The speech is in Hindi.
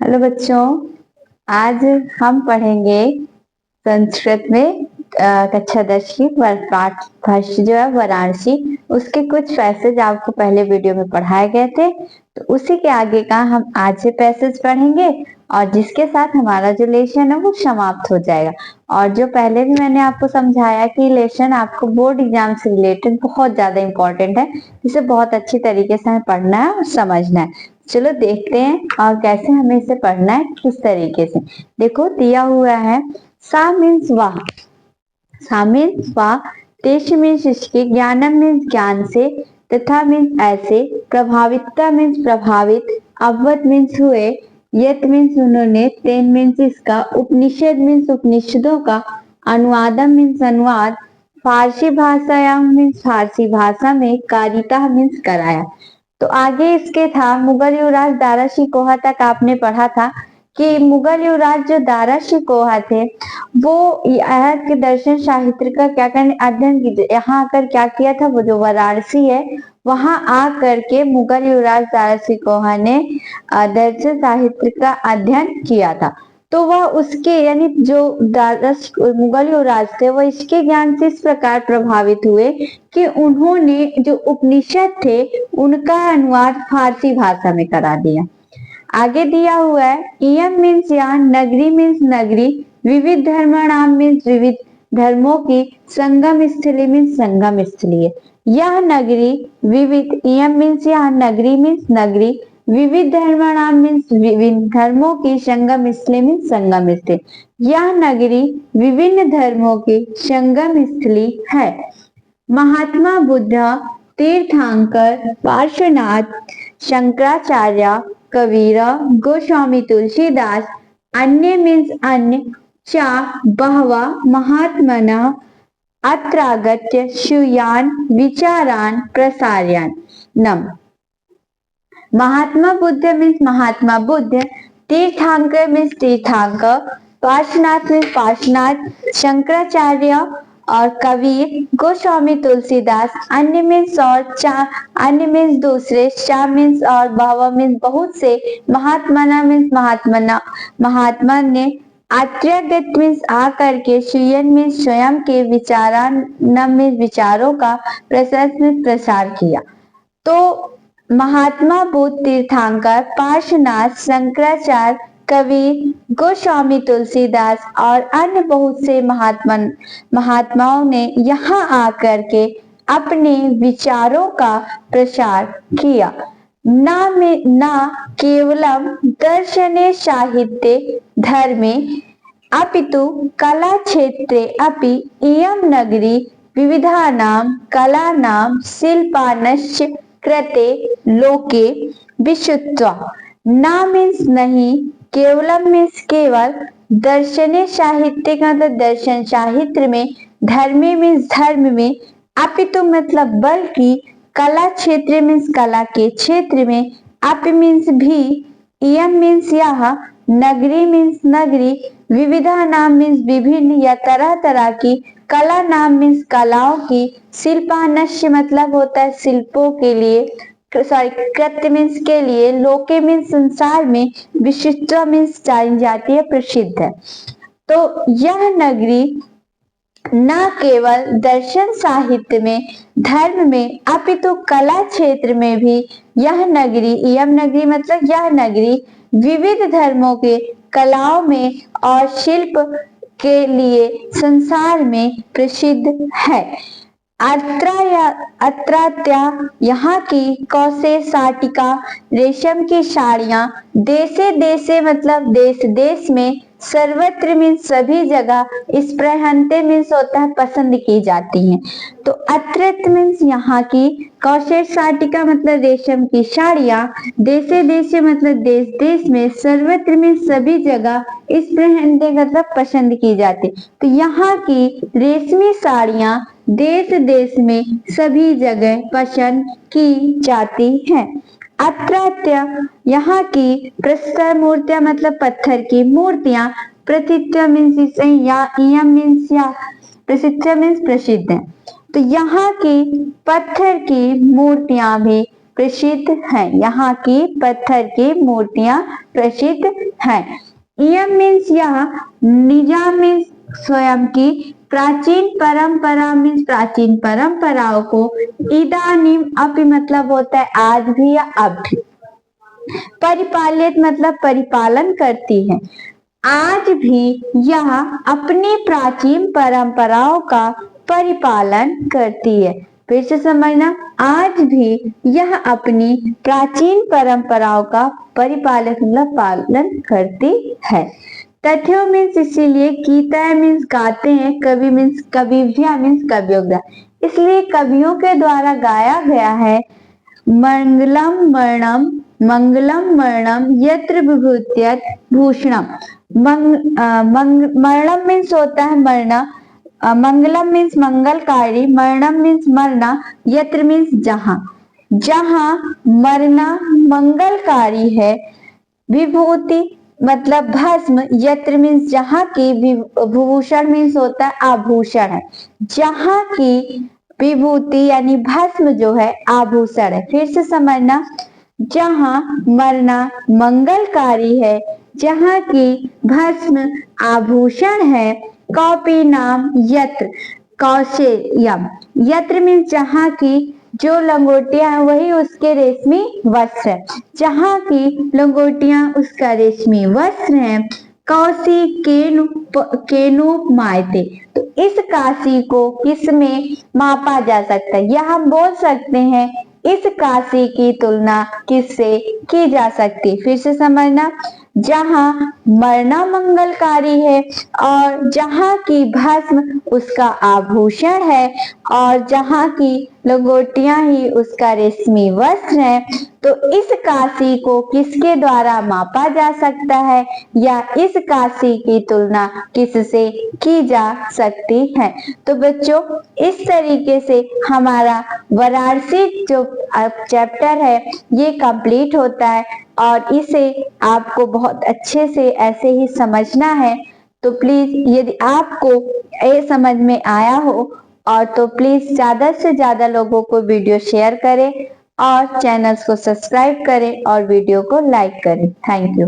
हेलो बच्चों, आज हम पढ़ेंगे संस्कृत में कक्षा 10 की पाठ फर्स्ट जो है वाराणसी, उसके कुछ पैसेज आपको पहले वीडियो में पढ़ाए गए थे। तो उसी के आगे का हम आज से पैसेज पढ़ेंगे और जिसके साथ हमारा जो लेसन है वो समाप्त हो जाएगा। और जो पहले भी मैंने आपको समझाया कि लेसन आपको बोर्ड एग्जाम से रिलेटेड बहुत ज्यादा इंपॉर्टेंट है, इसे बहुत अच्छी तरीके से हमें पढ़ना है और समझना है। चलो देखते हैं और कैसे हमें इसे पढ़ना है, किस तरीके से। देखो दिया हुआ है सा मीन्स वाह, सा मीन्स वाह, तेज मीन्स इसके, ज्ञानम मीन्स ज्ञान से, तथा मीन्स ऐसे, प्रभावितता मीन्स प्रभावित, अवध मीन्स हुए, यत मीन्स उन्होंने, तेन मीन्स इसका, उपनिषद मीन्स उपनिषदों का, अनुवादम मीन्स अनुवाद, फारसी भाषायाम मीन्स फारसी भाषा में, कारिता मीन्स कराया। तो आगे इसके था मुगल युवराज दारा शिकोहा तक आपने पढ़ा था कि मुगल युवराज जो दारा शिकोहा थे वो यहाँ के दर्शन साहित्य का क्या करने अध्ययन की, यहाँ आकर क्या किया था, वो जो वाराणसी है वहां आकर के मुगल युवराज दारा शिकोहा ने दर्शन साहित्य का अध्ययन किया था। तो वह उसके यानी जो मुगल युवराज थे वो इसके ज्ञान से इस प्रकार प्रभावित हुए कि उन्होंने जो उपनिषद थे उनका अनुवाद फारसी भाषा में करा दिया। आगे दिया हुआ है इयम मीन्स यहाँ, नगरी मीन्स नगरी, विविध धर्माणाम मीन्स विविध धर्मों की, संगम स्थली मीन्स संगम स्थली है। यह नगरी विविध, इयम मीन्स यहाँ, नगरी मीन्स नगरी, विविध धर्माणाम मीन्स विभिन्न धर्मों की, संगम स्थली मीन्स संगम स्थली। यह नगरी विभिन्न धर्मों की संगम स्थली है। महात्मा बुद्ध, तीर्थंकर, पार्श्वनाथ, शंकराचार्य, कबीर, गोस्वामी तुलसीदास, अन्य मीन्स अन्य, चा बहवा महात्मनः अत्रागत्य श्रूयान विचारान प्रसार्यान नम। महात्मा बुद्ध मीन्स महात्मा बुद्ध, तीर्थंकर मीन्स तीर्थंकर, पार्श्वनाथ मीन्स पार्श्वनाथ, शंकराचार्य और कबीर, गोस्वामी तुलसीदास, अन्य मीन्स और, चा अन्य मीन्स दूसरे, चा मीन्स और, बहवा मीन्स बहुत से, महात्मना मीन्स महात्मना महात्मा ने, आत्र्यगत मीन्स आकर के, श्रूयन मीन्स स्वयं के, विचारान मीन्स विचारों का, प्रसार मीन्स प्रसार किया। तो महात्मा बुद्ध, तीर्थंकर, पार्श्वनाथ, शंकराचार्य, कबीर, गोस्वामी तुलसीदास और अन्य बहुत से महात्माओं ने यहाँ आकर के अपने विचारों का प्रसार किया। ना केवलम दर्शने साहित्ये धर्मे अपितु कला क्षेत्रे अपि इयं नगरी विविधानां कलानां शिल्पानश्च कृते लोके विशुत्वा। ना मीन्स नहीं, केवलम मीन्स केवल, दर्शने साहित्य का मतलब दर्शन साहित्य में, धर्मे मीन्स धर्म में, अपितु मतलब बल्कि, कला क्षेत्र मीन्स कला के क्षेत्र में, अपि मीन्स भी, इयम मीन्स यह, नगरी मीन्स नगरी, विविधा नाम मीन्स विभिन्न या तरह तरह की, कला नाम मीन्स कलाओं की, शिल्पानश्य मतलब होता है शिल्पों के लिए, सॉरी कृत्य मीन्स के लिए, लोके मीन्स संसार में, विशिष्ट मीन्स जानी जाती है, प्रसिद्ध है। तो यह नगरी न केवल दर्शन साहित्य में, धर्म में, अपितु कला क्षेत्र में भी यह नगरी, यम नगरी मतलब यह नगरी, विविध धर्मों के कलाओं में और शिल्प के लिए संसार में प्रसिद्ध है। अत्रात्या यहाँ की कौशे साटिका, रेशम की साड़ियां, देशे देशे मतलब देश देश में, सर्वत्र मीन्स सभी जगह, स्पृहंते मीन्स होता है पसंद की जाती हैं। तो अत्रत मीन्स यहाँ की, कौशे साटिका मतलब रेशम की साड़ियां, देशे देशे मतलब देश देश में, सर्वत्र मीन्स सभी जगह, स्पृहंते मतलब पसंद की जाती। तो यहाँ की रेशमी साड़ियां देश देश में सभी जगह पसंद की जाती हैं। अत्रात्य यहाँ की प्रस्तर मूर्तियां मतलब पत्थर की मूर्तियां, प्रतित्य मीन्स या इयम मीन्स या, प्रसिद्ध मीन्स प्रसिद्ध है। तो यहाँ की पत्थर की मूर्तियां भी प्रसिद्ध हैं। यहाँ की पत्थर की मूर्तियां प्रसिद्ध हैं। यम मीन्स यह, निजाम मीन्स स्वयं की, प्राचीन परंपरा मीन्स प्राचीन परंपराओं को, इदानीम अपि मतलब होता है आज भी या अब भी, परिपालित मतलब परिपालन करती है। आज भी यह अपनी प्राचीन परंपराओं का परिपालन करती है। फिर से समझना, आज भी यह अपनी प्राचीन परंपराओं का परिपालन मतलब पालन करती है। तथ्यों मीन्स इसीलिए, गीता मीन्स गाते हैं, कवि मीन्स कविव्या मीन्स कवियों द्वारा, इसलिए कवियों के द्वारा गाया गया है। मंगलम मरणम, मंगलम मरणम यत्र विभूत्यत भूषणम। मरणम मीन्स होता है मरना, मंगलम मीन्स मंगलकारी, मरणम मीन्स मरना, यत्र मीन्स जहां, जहां मरना मंगलकारी है, विभूति मतलब भस्म, यत्र मीन्स जहां की, विभूषण मीन्स होता है आभूषण है, जहां की विभूति यानी भस्म जो है आभूषण है। फिर से समझना, जहां मरना मंगलकारी है, जहां की भस्म आभूषण है, कॉपी नाम यत्र, कौशेयम, यत्र मीन्स जहां की, जो लंगोटियां हैं वही उसके रेशमी वस्त्र है, जहां की लंगोटियां उसका रेशमी वस्त्र है। कौशी केनूप मायते, तो इस काशी को किसमें मापा जा सकता है, या हम बोल सकते हैं इस काशी की तुलना किससे की जा सकती। फिर से समझना, जहां मरना मंगलकारी है और जहां की भस्म उसका आभूषण है और जहां की लंगोटियां ही उसका रेशमी वस्त्र है, तो इस काशी को किसके द्वारा मापा जा सकता है या इस काशी की तुलना किससे की जा सकती है। तो बच्चों, इस तरीके से हमारा वाराणसी जो चैप्टर है ये कंप्लीट होता है और इसे आपको बहुत अच्छे से ऐसे ही समझना है। तो प्लीज यदि आपको ये समझ में आया हो और तो प्लीज ज्यादा से ज्यादा लोगों को वीडियो शेयर करें और चैनल को सब्सक्राइब करें और वीडियो को लाइक करें। Thank you.